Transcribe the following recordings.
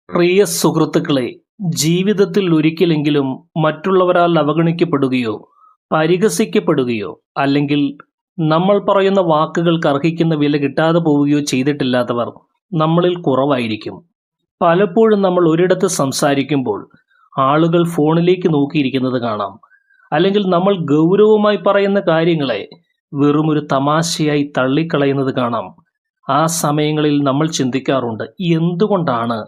പ്രിയ സുഹൃത്തുക്കളെ, ജീവിതത്തിൽ ഒരിക്കലെങ്കിലും മറ്റുള്ളവരാൽ അവഗണിക്കപ്പെടുകയോ പരിഹസിക്കപ്പെടുകയോ അല്ലെങ്കിൽ നമ്മൾ പറയുന്ന വാക്കുകൾക്ക് അർഹിക്കുന്ന വില കിട്ടാതെ പോവുകയോ ചെയ്തിട്ടില്ലാത്തവർ നമ്മളിൽ കുറവായിരിക്കും. പലപ്പോഴും നമ്മൾ ഒരിടത്ത് സംസാരിക്കുമ്പോൾ ആളുകൾ ഫോണിലേക്ക് നോക്കിയിരിക്കുന്നത് കാണാം. അല്ലെങ്കിൽ നമ്മൾ ഗൗരവമായി പറയുന്ന കാര്യങ്ങളെ വെറുമൊരു തമാശയായി തള്ളിക്കളയുന്നത് കാണാം. ആ സമയങ്ങളിൽ നമ്മൾ ചിന്തിക്കാറുണ്ട്, എന്തുകൊണ്ടാണ്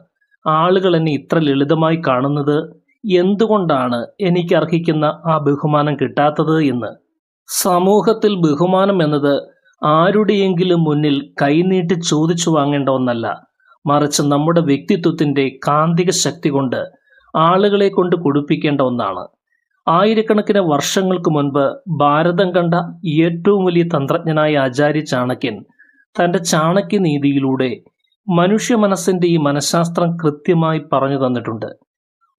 ആളുകൾ എന്നെ ഇത്ര ലളിതമായി കാണുന്നത്? എന്തുകൊണ്ടാണ് എനിക്ക് അർഹിക്കുന്ന ആ ബഹുമാനം കിട്ടാത്തത് എന്ന്? സമൂഹത്തിൽ ബഹുമാനം എന്നത് ആരുടെയെങ്കിലും മുന്നിൽ കൈനീട്ടി ചോദിച്ചു വാങ്ങേണ്ട ഒന്നല്ല, മറിച്ച് നമ്മുടെ വ്യക്തിത്വത്തിന്റെ കാന്തിക ശക്തി കൊണ്ട് ആളുകളെ കൊണ്ട് കൊടുപ്പിക്കേണ്ട ഒന്നാണ്. ആയിരക്കണക്കിന് വർഷങ്ങൾക്ക് മുൻപ് ഭാരതം കണ്ട ഏറ്റവും വലിയ തന്ത്രജ്ഞനായ ആചാര്യ ചാണക്യൻ തന്റെ ചാണക്യനീതിയിലൂടെ മനുഷ്യ മനസ്സിന്റെ ഈ മനഃശാസ്ത്രം കൃത്യമായി പറഞ്ഞു തന്നിട്ടുണ്ട്.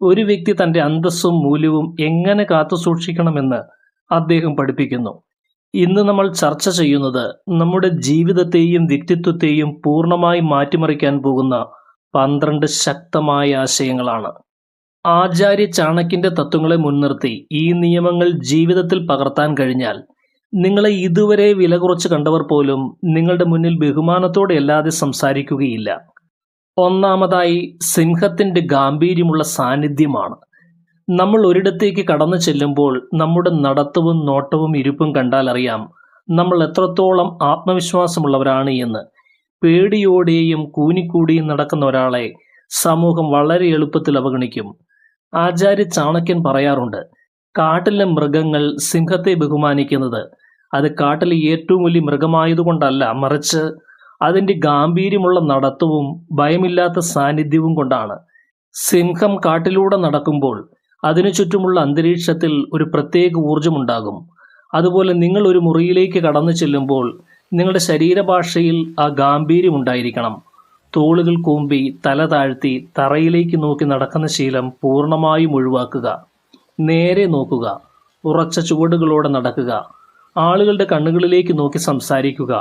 ഒരു വ്യക്തി തന്റെ അന്തസ്സും മൂല്യവും എങ്ങനെ കാത്തുസൂക്ഷിക്കണമെന്ന് അദ്ദേഹം പഠിപ്പിക്കുന്നു. ഇന്ന് നമ്മൾ ചർച്ച ചെയ്യുന്നത് നമ്മുടെ ജീവിതത്തെയും വ്യക്തിത്വത്തെയും പൂർണ്ണമായി മാറ്റിമറിക്കാൻ പോകുന്ന 12 ശക്തമായ ആശയങ്ങളാണ്. ആചാര്യ ചാണക്യന്റെ തത്വങ്ങളെ മുൻനിർത്തി ഈ നിയമങ്ങൾ ജീവിതത്തിൽ പകർത്താൻ കഴിഞ്ഞാൽ നിങ്ങളെ ഇതുവരെ വില കുറച്ച് കണ്ടവർ പോലും നിങ്ങളുടെ മുന്നിൽ ബഹുമാനത്തോടെ അല്ലാതെ സംസാരിക്കുകയില്ല. ഒന്നാമതായി, സിംഹത്തിന്റെ ഗാംഭീര്യമുള്ള സാന്നിധ്യമാണ്. നമ്മൾ ഒരിടത്തേക്ക് കടന്നു ചെല്ലുമ്പോൾ നമ്മുടെ നടത്തവും നോട്ടവും ഇരിപ്പും കണ്ടാൽ അറിയാം നമ്മൾ എത്രത്തോളം ആത്മവിശ്വാസമുള്ളവരാണ് എന്ന്. പേടിയോടെയും കൂനിക്കൂടിയും നടക്കുന്ന ഒരാളെ സമൂഹം വളരെ എളുപ്പത്തിൽ അവഗണിക്കും. ആചാര്യ ചാണക്യൻ പറയാറുണ്ട്, കാട്ടിലെ മൃഗങ്ങൾ സിംഹത്തെ ബഹുമാനിക്കുന്നത് അത് കാട്ടിലെ ഏറ്റവും വലിയ മൃഗമായതുകൊണ്ടല്ല, മറിച്ച് അതിൻ്റെ ഗാംഭീര്യമുള്ള നടത്തവും ഭയമില്ലാത്ത സാന്നിധ്യവും കൊണ്ടാണ്. സിംഹം കാട്ടിലൂടെ നടക്കുമ്പോൾ അതിനു ചുറ്റുമുള്ള അന്തരീക്ഷത്തിൽ ഒരു പ്രത്യേക ഊർജമുണ്ടാകും. അതുപോലെ നിങ്ങൾ ഒരു മുറിയിലേക്ക് കടന്നു ചെല്ലുമ്പോൾ നിങ്ങളുടെ ശരീരഭാഷയിൽ ആ ഗാംഭീര്യം ഉണ്ടായിരിക്കണം. തോളുകൾ കൂമ്പി തല താഴ്ത്തി തറയിലേക്ക് നോക്കി നടക്കുന്ന ശീലം പൂർണ്ണമായും ഒഴിവാക്കുക. നേരെ നോക്കുക, ഉറച്ച ചുവടുകളോടെ നടക്കുക, ആളുകളുടെ കണ്ണുകളിലേക്ക് നോക്കി സംസാരിക്കുക.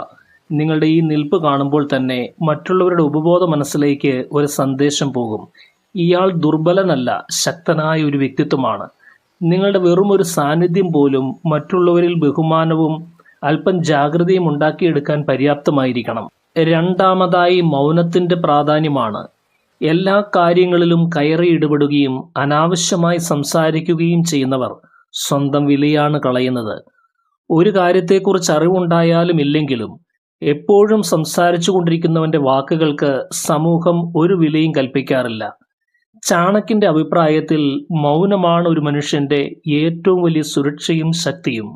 നിങ്ങളുടെ ഈ നിൽപ്പ് കാണുമ്പോൾ തന്നെ മറ്റുള്ളവരുടെ ഉപബോധ മനസ്സിലേക്ക് ഒരു സന്ദേശം പോകും, ഇയാൾ ദുർബലനല്ല, ശക്തനായ ഒരു വ്യക്തിത്വമാണ്. നിങ്ങളുടെ വെറും ഒരു സാന്നിധ്യം പോലും മറ്റുള്ളവരിൽ ബഹുമാനവും അല്പം ജാഗ്രതയും ഉണ്ടാക്കിയെടുക്കാൻ പര്യാപ്തമായിരിക്കണം. രണ്ടാമതായി, മൗനത്തിന്റെ പ്രാധാന്യമാണ്. എല്ലാ കാര്യങ്ങളിലും കയറി ഇടപെടുകയും അനാവശ്യമായി സംസാരിക്കുകയും ചെയ്യുന്നവർ സ്വന്തം വിലയാണ് കളയുന്നത്. ഒരു കാര്യത്തെക്കുറിച്ച് അറിവുണ്ടായാലും ഇല്ലെങ്കിലും എപ്പോഴും സംസാരിച്ചു കൊണ്ടിരിക്കുന്നവന്റെ വാക്കുകൾക്ക് സമൂഹം ഒരു വിലയും കൽപ്പിക്കാറില്ല. ചാണക്യന്റെ അഭിപ്രായത്തിൽ മൗനമാണ് ഒരു മനുഷ്യന്റെ ഏറ്റവും വലിയ സുരക്ഷയും ശക്തിയും.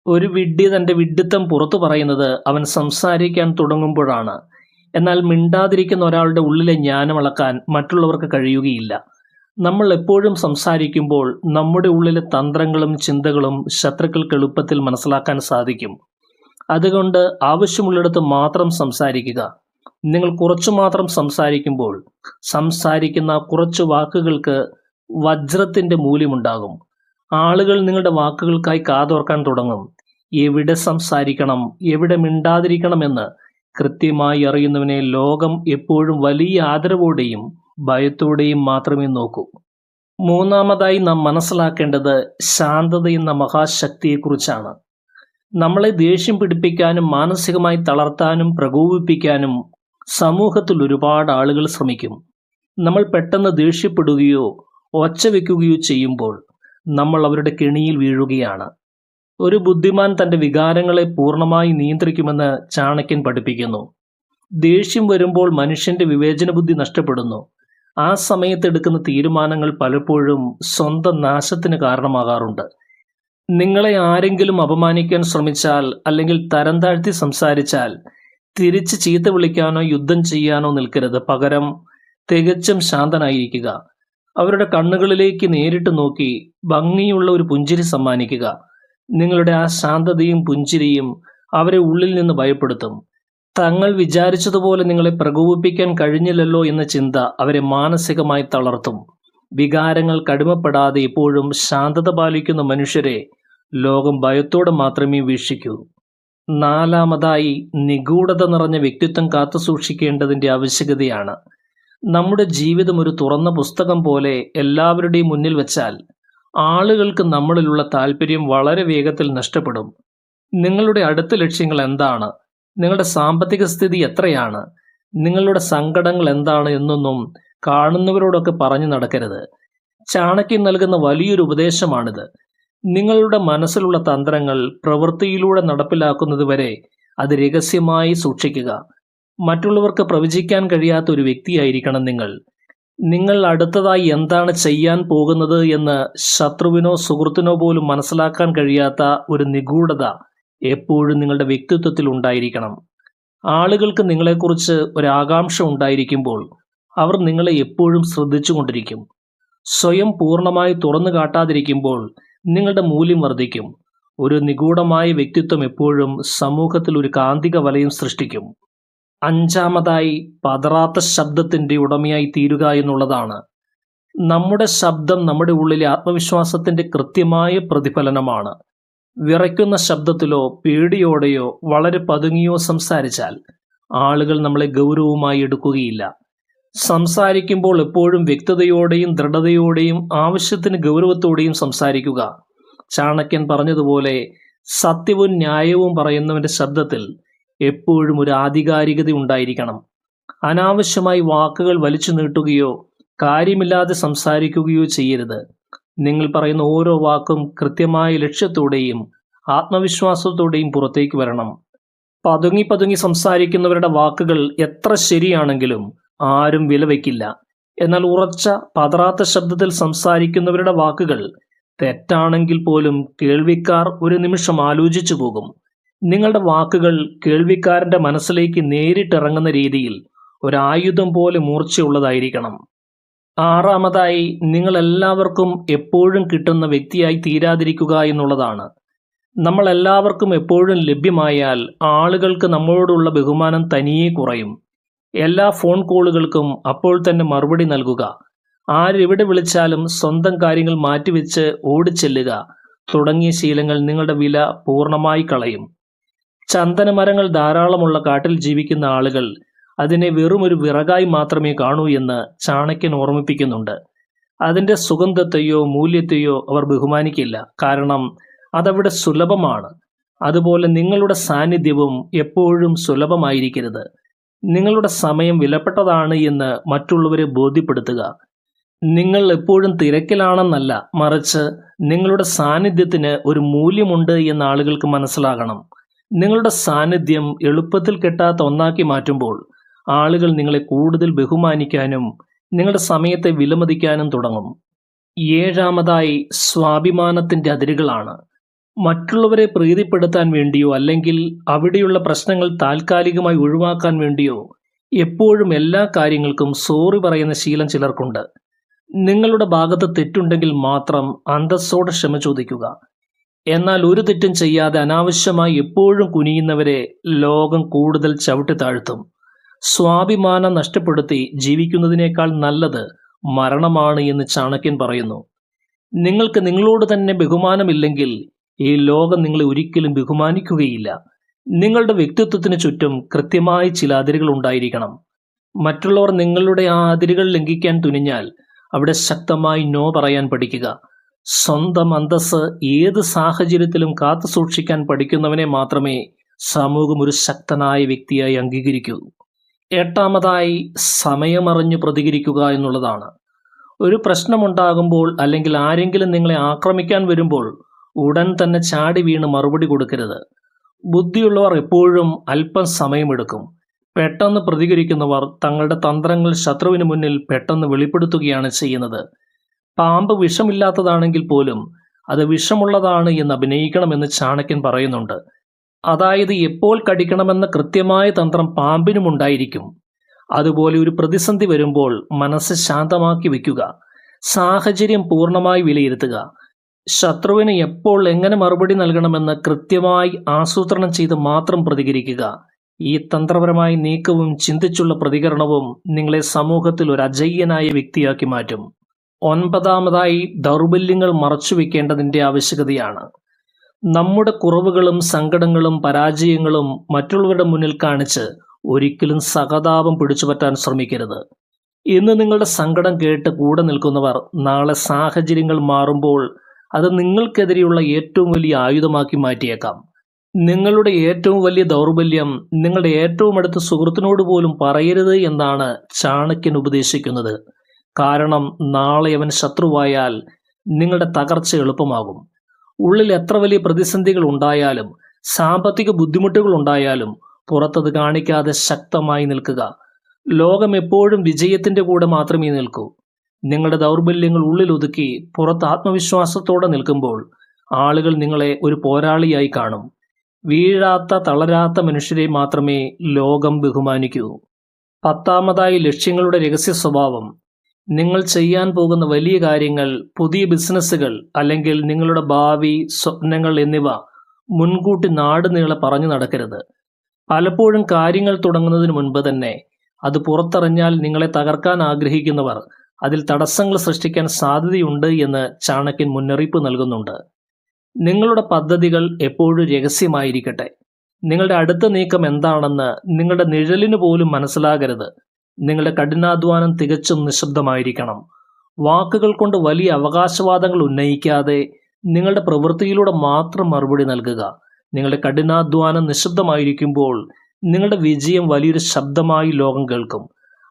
ഒരു വിഡ്ഢി തന്റെ വിഡ്ഢിത്തം പുറത്തു പറയുന്നത് അവൻ സംസാരിക്കാൻ തുടങ്ങുമ്പോഴാണ്. എന്നാൽ മിണ്ടാതിരിക്കുന്ന ഒരാളുടെ ഉള്ളിലെ ജ്ഞാനം അളക്കാൻ മറ്റുള്ളവർക്ക് കഴിയുകയില്ല. നമ്മൾ എപ്പോഴും സംസാരിക്കുമ്പോൾ നമ്മുടെ ഉള്ളിലെ തന്ത്രങ്ങളും ചിന്തകളും ശത്രുക്കൾക്ക് എളുപ്പത്തിൽ മനസ്സിലാക്കാൻ സാധിക്കും. അതുകൊണ്ട് ആവശ്യമുള്ളിടത്ത് മാത്രം സംസാരിക്കുക. നിങ്ങൾ കുറച്ചു മാത്രം സംസാരിക്കുമ്പോൾ സംസാരിക്കുന്ന കുറച്ച് വാക്കുകൾക്ക് വജ്രത്തിന്റെ മൂല്യമുണ്ടാകും. ആളുകൾ നിങ്ങളുടെ വാക്കുകൾക്കായി കാതോർക്കാൻ തുടങ്ങും. എവിടെ സംസാരിക്കണം, എവിടെ മിണ്ടാതിരിക്കണമെന്ന് കൃത്യമായി അറിയുന്നവനെ ലോകം എപ്പോഴും വലിയ ആദരവോടെയും ഭയത്തോടെയും മാത്രമേ നോക്കൂ. മൂന്നാമതായി നാം മനസ്സിലാക്കേണ്ടത് ശാന്തത എന്ന മഹാശക്തിയെക്കുറിച്ചാണ്. നമ്മളെ ദേഷ്യം പിടിപ്പിക്കാനും മാനസികമായി തളർത്താനും പ്രകോപിപ്പിക്കാനും സമൂഹത്തിൽ ഒരുപാട് ആളുകൾ ശ്രമിക്കും. നമ്മൾ പെട്ടെന്ന് ദേഷ്യപ്പെടുകയോ ഒച്ച വെക്കുകയോ ചെയ്യുമ്പോൾ നമ്മൾ അവരുടെ കെണിയിൽ വീഴുകയാണ്. ഒരു ബുദ്ധിമാൻ തന്റെ വികാരങ്ങളെ പൂർണ്ണമായി നിയന്ത്രിക്കുമെന്ന് ചാണക്യൻ പഠിപ്പിക്കുന്നു. ദേഷ്യം വരുമ്പോൾ മനുഷ്യന്റെ വിവേചന ബുദ്ധി നഷ്ടപ്പെടുന്നു. ആ സമയത്ത് എടുക്കുന്ന തീരുമാനങ്ങൾ പലപ്പോഴും സ്വന്തം നാശത്തിന് കാരണമാകാറുണ്ട്. നിങ്ങളെ ആരെങ്കിലും അപമാനിക്കാൻ ശ്രമിച്ചാൽ അല്ലെങ്കിൽ തരം താഴ്ത്തി സംസാരിച്ചാൽ തിരിച്ച് ചീത്ത വിളിക്കാനോ യുദ്ധം ചെയ്യാനോ നിൽക്കരുത്. പകരം തികച്ചും ശാന്തനായിരിക്കുക. അവരുടെ കണ്ണുകളിലേക്ക് നേരിട്ട് നോക്കി ഭംഗിയുള്ള ഒരു പുഞ്ചിരി സമ്മാനിക്കുക. നിങ്ങളുടെ ആ ശാന്തതയും പുഞ്ചിരിയും അവരെ ഉള്ളിൽ നിന്ന് ഭയപ്പെടുത്തും. തങ്ങൾ വിചാരിച്ചതുപോലെ നിങ്ങളെ പ്രകോപിപ്പിക്കാൻ കഴിഞ്ഞില്ലല്ലോ എന്ന ചിന്ത അവരെ മാനസികമായി തളർത്തും. വികാരങ്ങൾ കടിമപ്പെടാതെ എപ്പോഴും ശാന്തത പാലിക്കുന്ന മനുഷ്യരെ ലോകം ഭയത്തോടെ മാത്രമേ വീക്ഷിക്കൂ. നാലാമതായി, നിഗൂഢത നിറഞ്ഞ വ്യക്തിത്വം കാത്തുസൂക്ഷിക്കേണ്ടതിൻ്റെ ആവശ്യകതയാണ്. നമ്മുടെ ജീവിതം ഒരു തുറന്ന പുസ്തകം പോലെ എല്ലാവരുടെയും മുന്നിൽ വെച്ചാൽ ആളുകൾക്ക് നമ്മളിലുള്ള താല്പര്യം വളരെ വേഗത്തിൽ നഷ്ടപ്പെടും. നിങ്ങളുടെ അടുത്ത ലക്ഷ്യങ്ങൾ എന്താണ്? നിങ്ങളുടെ സാമ്പത്തിക സ്ഥിതി എത്രയാണ്? നിങ്ങളുടെ സങ്കടങ്ങൾ എന്താണ് എന്നൊന്നും കാണുന്നവരോടൊക്കെ പറഞ്ഞു നടക്കരുത്. ചാണക്യൻ നൽകുന്ന വലിയൊരു ഉപദേശമാണിത്. നിങ്ങളുടെ മനസ്സിലുള്ള തന്ത്രങ്ങൾ പ്രവൃത്തിയിലൂടെ നടപ്പിലാക്കുന്നത് വരെ അത് രഹസ്യമായി സൂക്ഷിക്കുക. മറ്റുള്ളവർക്ക് പ്രവചിക്കാൻ കഴിയാത്ത ഒരു വ്യക്തിയായിരിക്കണം നിങ്ങൾ. നിങ്ങൾ അടുത്തതായി എന്താണ് ചെയ്യാൻ പോകുന്നത് എന്ന് ശത്രുവിനോ സുഹൃത്തിനോ പോലും മനസ്സിലാക്കാൻ കഴിയാത്ത ഒരു നിഗൂഢത എപ്പോഴും നിങ്ങളുടെ വ്യക്തിത്വത്തിൽ ഉണ്ടായിരിക്കണം. ആളുകൾക്ക് നിങ്ങളെക്കുറിച്ച് ഒരു ആകാംക്ഷ ഉണ്ടായിരിക്കുമ്പോൾ അവർ നിങ്ങളെ എപ്പോഴും ശ്രദ്ധിച്ചുകൊണ്ടിരിക്കും. സ്വയം പൂർണ്ണമായി തുറന്നു കാട്ടാതിരിക്കുമ്പോൾ നിങ്ങളുടെ മൂല്യം വർദ്ധിക്കും. ഒരു നിഗൂഢമായ വ്യക്തിത്വം എപ്പോഴും സമൂഹത്തിൽ ഒരു കാന്തിക വലയം സൃഷ്ടിക്കും. അഞ്ചാമതായി, പതറാത്ത ശബ്ദത്തിന്റെ ഉടമയായി തീരുക എന്നുള്ളതാണ്. നമ്മുടെ ശബ്ദം നമ്മുടെ ഉള്ളിലെ ആത്മവിശ്വാസത്തിന്റെ കൃത്യമായ പ്രതിഫലനമാണ്. വിറയ്ക്കുന്ന ശബ്ദത്തിലോ പേടിയോടെയോ വളരെ പതുങ്ങിയോ സംസാരിച്ചാൽ ആളുകൾ നമ്മളെ ഗൗരവമായി എടുക്കുകയില്ല. സംസാരിക്കുമ്പോൾ എപ്പോഴും വ്യക്തതയോടെയും ദൃഢതയോടെയും ആവശ്യത്തിന് ഗൗരവത്തോടെയും സംസാരിക്കുക. ചാണക്യൻ പറഞ്ഞതുപോലെ സത്യവും ന്യായവും പറയുന്നവന്റെ ശബ്ദത്തിൽ എപ്പോഴും ഒരു ആധികാരികത ഉണ്ടായിരിക്കണം. അനാവശ്യമായി വാക്കുകൾ വലിച്ചു നീട്ടുകയോ കാര്യമില്ലാതെ സംസാരിക്കുകയോ ചെയ്യരുത്. നിങ്ങൾ പറയുന്ന ഓരോ വാക്കും കൃത്യമായ ലക്ഷ്യത്തോടെയും ആത്മവിശ്വാസത്തോടെയും പുറത്തേക്ക് വരണം. പതുങ്ങി പതുങ്ങി സംസാരിക്കുന്നവരുടെ വാക്കുകൾ എത്ര ശരിയാണെങ്കിലും ആരും വിലവയ്ക്കില്ല. എന്നാൽ ഉറച്ച പതറാത്ത ശബ്ദത്തിൽ സംസാരിക്കുന്നവരുടെ വാക്കുകൾ തെറ്റാണെങ്കിൽ പോലും കേൾവിക്കാർ ഒരു നിമിഷം ആലോചിച്ചു പോകും. നിങ്ങളുടെ വാക്കുകൾ കേൾവിക്കാരന്റെ മനസ്സിലേക്ക് നേരിട്ടിറങ്ങുന്ന രീതിയിൽ ഒരായുധം പോലെ മൂർച്ചയുള്ളതായിരിക്കണം. ആറാമതായി, നിങ്ങൾ എല്ലാവർക്കും എപ്പോഴും കിട്ടുന്ന വ്യക്തിയായി തീരാതിരിക്കുക എന്നുള്ളതാണ്. നമ്മൾ എല്ലാവർക്കും എപ്പോഴും ലഭ്യമായാൽ ആളുകൾക്ക് നമ്മളോടുള്ള ബഹുമാനം തനിയെ കുറയും. എല്ലാ ഫോൺ കോളുകൾക്കും അപ്പോൾ തന്നെ മറുപടി നൽകുക. ആരെവിടെ വിളിച്ചാലും സ്വന്തം കാര്യങ്ങൾ മാറ്റിവെച്ച് ഓടിച്ചെല്ലുക തുടങ്ങിയ ശീലങ്ങൾ നിങ്ങളുടെ വില പൂർണ്ണമായി കളയും. ചന്ദനമരങ്ങൾ ധാരാളമുള്ള കാട്ടിൽ ജീവിക്കുന്ന ആളുകൾ അതിനെ വെറുമൊരു വിറകായി മാത്രമേ കാണൂ എന്ന് ചാണക്യൻ ഓർമ്മിപ്പിക്കുന്നുണ്ട്. അതിൻ്റെ സുഗന്ധത്തെയോ മൂല്യത്തെയോ അവർ ബഹുമാനിക്കില്ല, കാരണം അതവിടെ സുലഭമാണ്. അതുപോലെ നിങ്ങളുടെ സാന്നിധ്യവും എപ്പോഴും സുലഭമായിരിക്കരുത്. നിങ്ങളുടെ സമയം വിലപ്പെട്ടതാണ് എന്ന് മറ്റുള്ളവരെ ബോധ്യപ്പെടുത്തുക. നിങ്ങൾ എപ്പോഴും തിരക്കിലാണെന്നല്ല, മറിച്ച് നിങ്ങളുടെ സാന്നിധ്യത്തിന് ഒരു മൂല്യമുണ്ട് എന്ന് ആളുകൾക്ക് മനസ്സിലാകണം. നിങ്ങളുടെ സാന്നിധ്യം എളുപ്പത്തിൽ കിട്ടാത്ത ഒന്നാക്കി മാറ്റുമ്പോൾ ആളുകൾ നിങ്ങളെ കൂടുതൽ ബഹുമാനിക്കാനും നിങ്ങളുടെ സമയത്തെ വിലമതിക്കാനും തുടങ്ങും. ഏഴാമതായി, സ്വാഭിമാനത്തിന്റെ അതിരുകളാണ്. മറ്റുള്ളവരെ പ്രീതിപ്പെടുത്താൻ വേണ്ടിയോ അല്ലെങ്കിൽ അവിടെയുള്ള പ്രശ്നങ്ങൾ താൽക്കാലികമായി ഒഴിവാക്കാൻ വേണ്ടിയോ എപ്പോഴും എല്ലാ കാര്യങ്ങൾക്കും സോറി പറയുന്ന ശീലം ചിലർക്കുണ്ട്. നിങ്ങളുടെ ഭാഗത്ത് തെറ്റുണ്ടെങ്കിൽ മാത്രം അന്തസ്സോടെ ക്ഷമ ചോദിക്കുക. എന്നാൽ ഒരു തെറ്റും ചെയ്യാതെ അനാവശ്യമായി എപ്പോഴും കുനിയുന്നവരെ ലോകം കൂടുതൽ ചവിട്ടി താഴ്ത്തും. സ്വാഭിമാനം നഷ്ടപ്പെടുത്തി ജീവിക്കുന്നതിനേക്കാൾ നല്ലത് മരണമാണ് എന്ന് ചാണക്യൻ പറയുന്നു. നിങ്ങൾക്ക് നിങ്ങളോട് തന്നെ ബഹുമാനമില്ലെങ്കിൽ ഈ ലോകം നിങ്ങളെ ഒരിക്കലും ബഹുമാനിക്കുകയില്ല. നിങ്ങളുടെ വ്യക്തിത്വത്തിന് ചുറ്റും കൃത്യമായി ചില അതിരുകൾ ഉണ്ടായിരിക്കണം. മറ്റുള്ളവർ നിങ്ങളുടെ ആ അതിരുകൾ ലംഘിക്കാൻ തുനിഞ്ഞാൽ അവിടെ ശക്തമായി നോ പറയാൻ പഠിക്കുക. സ്വന്തം അന്തസ്സ് ഏത് സാഹചര്യത്തിലും കാത്തു സൂക്ഷിക്കാൻ പഠിക്കുന്നവനെ മാത്രമേ സമൂഹം ഒരു ശക്തനായ വ്യക്തിയായി അംഗീകരിക്കൂ. എട്ടാമതായി, സമയമറിഞ്ഞു പ്രതികരിക്കുക എന്നുള്ളതാണ്. ഒരു പ്രശ്നമുണ്ടാകുമ്പോൾ അല്ലെങ്കിൽ ആരെങ്കിലും നിങ്ങളെ ആക്രമിക്കാൻ വരുമ്പോൾ ഉടൻ തന്നെ ചാടി വീണ് മറുപടി കൊടുക്കരുത്. ബുദ്ധിയുള്ളവർ എപ്പോഴും അല്പം സമയമെടുക്കും. പെട്ടെന്ന് പ്രതികരിക്കുന്നവർ തങ്ങളുടെ തന്ത്രങ്ങൾ ശത്രുവിന് മുന്നിൽ പെട്ടെന്ന് വെളിപ്പെടുത്തുകയാണ് ചെയ്യുന്നത്. പാമ്പ് വിഷമില്ലാത്തതാണെങ്കിൽ പോലും അത് വിഷമുള്ളതാണ് എന്ന് അഭിനയിക്കണമെന്ന് ചാണക്യൻ പറയുന്നുണ്ട്. അതായത് എപ്പോൾ കടിക്കണമെന്ന കൃത്യമായ തന്ത്രം പാമ്പിനും ഉണ്ടായിരിക്കും. അതുപോലെ ഒരു പ്രതിസന്ധി വരുമ്പോൾ മനസ്സ് ശാന്തമാക്കി വെക്കുക. സാഹചര്യം പൂർണ്ണമായി വിലയിരുത്തുക. ശത്രുവിന് എപ്പോൾ എങ്ങനെ മറുപടി നൽകണമെന്ന് കൃത്യമായി ആസൂത്രണം ചെയ്ത് മാത്രം പ്രതികരിക്കുക. ഈ തന്ത്രപരമായ നീക്കവും ചിന്തിച്ചുള്ള പ്രതികരണവും നിങ്ങളെ സമൂഹത്തിൽ ഒരു അജയ്യനായ വ്യക്തിയാക്കി മാറ്റും. ഒൻപതാമതായി, ദൗർബല്യങ്ങൾ മറച്ചുവെക്കേണ്ടതിൻ്റെ ആവശ്യകതയാണ്. നമ്മുടെ കുറവുകളും സങ്കടങ്ങളും പരാജയങ്ങളും മറ്റുള്ളവരുടെ മുന്നിൽ കാണിച്ച് ഒരിക്കലും സഹതാപം പിടിച്ചുപറ്റാൻ ശ്രമിക്കരുത്. ഇന്ന് നിങ്ങളുടെ സങ്കടം കേട്ട് കൂടെ നിൽക്കുന്നവർ നാളെ സാഹചര്യങ്ങൾ മാറുമ്പോൾ അത് നിങ്ങൾക്കെതിരെയുള്ള ഏറ്റവും വലിയ ആയുധമാക്കി മാറ്റിയേക്കാം. നിങ്ങളുടെ ഏറ്റവും വലിയ ദൗർബല്യം നിങ്ങളുടെ ഏറ്റവും അടുത്ത സുഹൃത്തിനോട് പോലും പറയരുത് എന്നാണ് ചാണക്യൻ ഉപദേശിക്കുന്നത്. കാരണം നാളെ അവൻ ശത്രുവായാൽ നിങ്ങളുടെ തകർച്ച എളുപ്പമാകും. ഉള്ളിൽ എത്ര വലിയ പ്രതിസന്ധികൾ ഉണ്ടായാലും സാമ്പത്തിക ബുദ്ധിമുട്ടുകൾ ഉണ്ടായാലും പുറത്തത് കാണിക്കാതെ ശക്തമായി നിൽക്കുക. ലോകം എപ്പോഴും വിജയത്തിന്റെ കൂടെ മാത്രമേ നിൽക്കൂ. നിങ്ങളുടെ ദൗർബല്യങ്ങൾ ഉള്ളിൽ ഒതുക്കി പുറത്ത് ആത്മവിശ്വാസത്തോടെ നിൽക്കുമ്പോൾ ആളുകൾ നിങ്ങളെ ഒരു പോരാളിയായി കാണും. വീഴാത്ത തളരാത്ത മനുഷ്യരെ മാത്രമേ ലോകം ബഹുമാനിക്കൂ. 10ാമതായി ലക്ഷ്യങ്ങളുടെ രഹസ്യ സ്വഭാവം. നിങ്ങൾ ചെയ്യാൻ പോകുന്ന വലിയ കാര്യങ്ങൾ, പുതിയ ബിസിനസ്സുകൾ അല്ലെങ്കിൽ നിങ്ങളുടെ ഭാവി സ്വപ്നങ്ങൾ എന്നിവ മുൻകൂട്ടി നാടുനീളെ പറഞ്ഞു നടക്കരുത്. പലപ്പോഴും കാര്യങ്ങൾ തുടങ്ങുന്നതിന് മുൻപ് തന്നെ അത് പുറത്തറിഞ്ഞാൽ നിങ്ങളെ തകർക്കാൻ ആഗ്രഹിക്കുന്നവർ അതിൽ തടസ്സങ്ങൾ സൃഷ്ടിക്കാൻ സാധ്യതയുണ്ട് എന്ന് ചാണക്യൻ മുന്നറിയിപ്പ് നൽകുന്നുണ്ട്. നിങ്ങളുടെ പദ്ധതികൾ എപ്പോഴും രഹസ്യമായിരിക്കട്ടെ. നിങ്ങളുടെ അടുത്ത നീക്കം എന്താണെന്ന് നിങ്ങളുടെ നിഴലിന് പോലും മനസ്സിലാകരുത്. നിങ്ങളുടെ കഠിനാധ്വാനം തികച്ചും നിശബ്ദമായിരിക്കണം. വാക്കുകൾ കൊണ്ട് വലിയ അവകാശവാദങ്ങൾ ഉന്നയിക്കാതെ നിങ്ങളുടെ പ്രവൃത്തിയിലൂടെ മാത്രം മറുപടി നൽകുക. നിങ്ങളുടെ കഠിനാധ്വാനം നിശബ്ദമായിരിക്കുമ്പോൾ നിങ്ങളുടെ വിജയം വലിയൊരു ശബ്ദമായി ലോകം കേൾക്കും.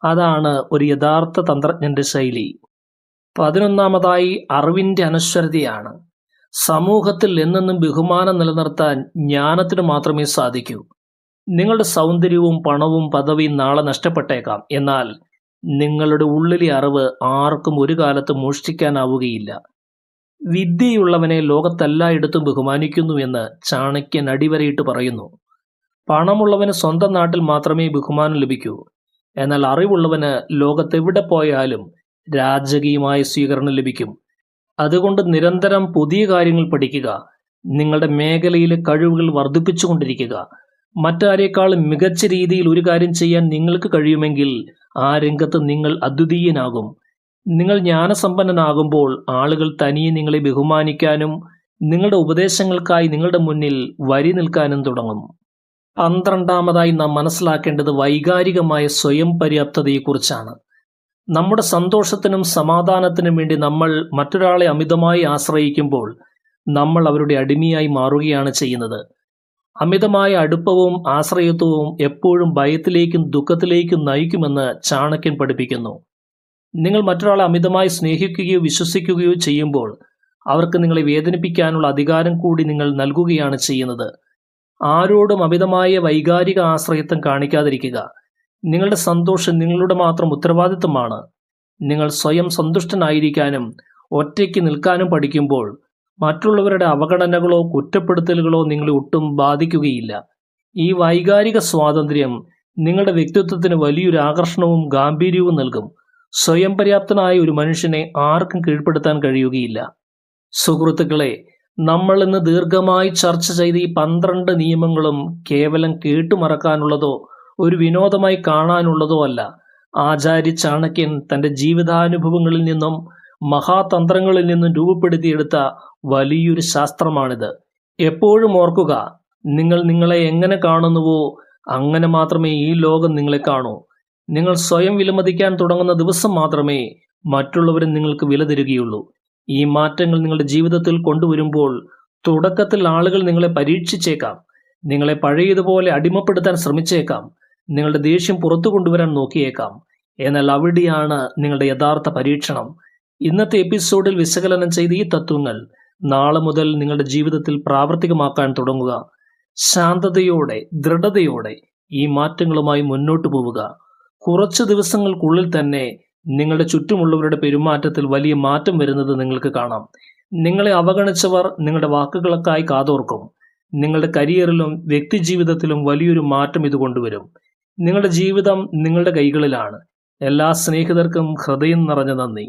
അതാണ് ഒരു യഥാർത്ഥ തന്ത്രജ്ഞന്റെ ശൈലി. 11ാമതായി അറിവിന്റെ അനശ്വരതയാണ്. സമൂഹത്തിൽ എന്നെന്നും ബഹുമാനം നിലനിർത്താൻ ജ്ഞാനത്തിന് മാത്രമേ സാധിക്കൂ. നിങ്ങളുടെ സൗന്ദര്യവും പണവും പദവിയും നാളെ നഷ്ടപ്പെട്ടേക്കാം. എന്നാൽ നിങ്ങളുടെ ഉള്ളിലെ അറിവ് ആർക്കും ഒരു കാലത്ത് മോഷ്ടിക്കാനാവുകയില്ല. വിദ്യയുള്ളവനെ ലോകത്തെല്ലായിടത്തും ബഹുമാനിക്കുന്നു എന്ന് ചാണക്യൻ അടിവരയിട്ട് പറയുന്നു. പണമുള്ളവന് സ്വന്തം നാട്ടിൽ മാത്രമേ ബഹുമാനം ലഭിക്കൂ. എന്നാൽ അറിവുള്ളവന് ലോകത്തെവിടെ പോയാലും രാജകീയമായ സ്വീകരണം ലഭിക്കും. അതുകൊണ്ട് നിരന്തരം പുതിയ കാര്യങ്ങൾ പഠിക്കുക. നിങ്ങളുടെ മേഖലയിലെ കഴിവുകൾ വർദ്ധിപ്പിച്ചുകൊണ്ടിരിക്കുക. മറ്റാരേക്കാളും മികച്ച രീതിയിൽ ഒരു കാര്യം ചെയ്യാൻ നിങ്ങൾക്ക് കഴിയുമെങ്കിൽ ആ രംഗത്ത് നിങ്ങൾ അദ്വിതീയനാകും. നിങ്ങൾ ജ്ഞാനസമ്പന്നനാകുമ്പോൾ ആളുകൾ തനിയെ നിങ്ങളെ ബഹുമാനിക്കാനും നിങ്ങളുടെ ഉപദേശങ്ങൾക്കായി നിങ്ങളുടെ മുന്നിൽ വരി നിൽക്കാനും തുടങ്ങും. 12ാമതായി നാം മനസ്സിലാക്കേണ്ടത് വൈകാരികമായ സ്വയം പര്യാപ്തതയെക്കുറിച്ചാണ്. നമ്മുടെ സന്തോഷത്തിനും സമാധാനത്തിനും വേണ്ടി നമ്മൾ മറ്റൊരാളെ അമിതമായി ആശ്രയിക്കുമ്പോൾ നമ്മൾ അവരുടെ അടിമയായി മാറുകയാണ് ചെയ്യുന്നത്. അമിതമായ അടുപ്പവും ആശ്രയത്വവും എപ്പോഴും ഭയത്തിലേക്കും ദുഃഖത്തിലേക്കും നയിക്കുമെന്ന് ചാണക്യൻ പഠിപ്പിക്കുന്നു. നിങ്ങൾ മറ്റൊരാളെ അമിതമായി സ്നേഹിക്കുകയോ വിശ്വസിക്കുകയോ ചെയ്യുമ്പോൾ അവർക്ക് നിങ്ങളെ വേദനിപ്പിക്കാനുള്ള അധികാരം കൂടി നിങ്ങൾ നൽകുകയാണ് ചെയ്യുന്നത്. ആരോടും അമിതമായ വൈകാരിക ആശ്രയത്വം കാണിക്കാതിരിക്കുക. നിങ്ങളുടെ സന്തോഷം നിങ്ങളുടെ മാത്രം ഉത്തരവാദിത്വമാണ്. നിങ്ങൾ സ്വയം സന്തുഷ്ടനായിരിക്കാനും ഒറ്റയ്ക്ക് നിൽക്കാനും പഠിക്കുമ്പോൾ മറ്റുള്ളവരുടെ അവഗണനകളോ കുറ്റപ്പെടുത്തലുകളോ നിങ്ങളെ ഒട്ടും ബാധിക്കുകയില്ല. ഈ വൈകാരിക സ്വാതന്ത്ര്യം നിങ്ങളുടെ വ്യക്തിത്വത്തിന് വലിയൊരു ആകർഷണവും ഗാംഭീര്യവും നൽകും. സ്വയം പര്യാപ്തനായ ഒരു മനുഷ്യനെ ആർക്കും കീഴ്പ്പെടുത്താൻ കഴിയുകയില്ല. സുഹൃത്തുക്കളെ, നമ്മൾ ഇന്ന് ദീർഘമായി ചർച്ച ചെയ്ത ഈ 12 നിയമങ്ങളും കേവലം കേട്ടുമറക്കാനുള്ളതോ ഒരു വിനോദമായി കാണാനുള്ളതോ അല്ല. ആചാര്യ ചാണക്യൻ തൻ്റെ ജീവിതാനുഭവങ്ങളിൽ നിന്നും മഹാതന്ത്രങ്ങളിൽ നിന്നും രൂപപ്പെടുത്തിയെടുത്ത വലിയൊരു ശാസ്ത്രമാണിത്. എപ്പോഴും ഓർക്കുക, നിങ്ങൾ നിങ്ങളെ എങ്ങനെ കാണുന്നുവോ അങ്ങനെ മാത്രമേ ഈ ലോകം നിങ്ങളെ കാണൂ. നിങ്ങൾ സ്വയം വിലമതിക്കാൻ തുടങ്ങുന്ന ദിവസം മാത്രമേ മറ്റുള്ളവരും നിങ്ങൾക്ക് വില തരികയുള്ളൂ. ഈ മാറ്റങ്ങൾ നിങ്ങളുടെ ജീവിതത്തിൽ കൊണ്ടുവരുമ്പോൾ തുടക്കത്തിൽ ആളുകൾ നിങ്ങളെ പരീക്ഷിച്ചേക്കാം. നിങ്ങളെ പഴയതുപോലെ അടിമപ്പെടുത്താൻ ശ്രമിച്ചേക്കാം. നിങ്ങളുടെ ദേഷ്യം പുറത്തു കൊണ്ടുവരാൻ നോക്കിയേക്കാം. എന്നാൽ അവിടെയാണ് നിങ്ങളുടെ യഥാർത്ഥ പരീക്ഷണം. ഇന്നത്തെ എപ്പിസോഡിൽ വിശകലനം ചെയ്ത ഈ തത്വങ്ങൾ നാളെ മുതൽ നിങ്ങളുടെ ജീവിതത്തിൽ പ്രാവർത്തികമാക്കാൻ തുടങ്ങുക. ശാന്തതയോടെ, ദൃഢതയോടെ ഈ മാറ്റങ്ങളുമായി മുന്നോട്ടു പോവുക. കുറച്ച് ദിവസങ്ങൾക്കുള്ളിൽ തന്നെ നിങ്ങളുടെ ചുറ്റുമുള്ളവരുടെ പെരുമാറ്റത്തിൽ വലിയ മാറ്റം വരുന്നത് നിങ്ങൾക്ക് കാണാം. നിങ്ങളെ അവഗണിച്ചവർ നിങ്ങളുടെ വാക്കുകൾക്കായി കാതോർക്കും. നിങ്ങളുടെ കരിയറിലും വ്യക്തിജീവിതത്തിലും വലിയൊരു മാറ്റം ഇത് കൊണ്ടുവരും. നിങ്ങളുടെ ജീവിതം നിങ്ങളുടെ കൈകളിലാണ്. എല്ലാ സ്നേഹിതർക്കും ഹൃദയം നിറഞ്ഞ നന്ദി.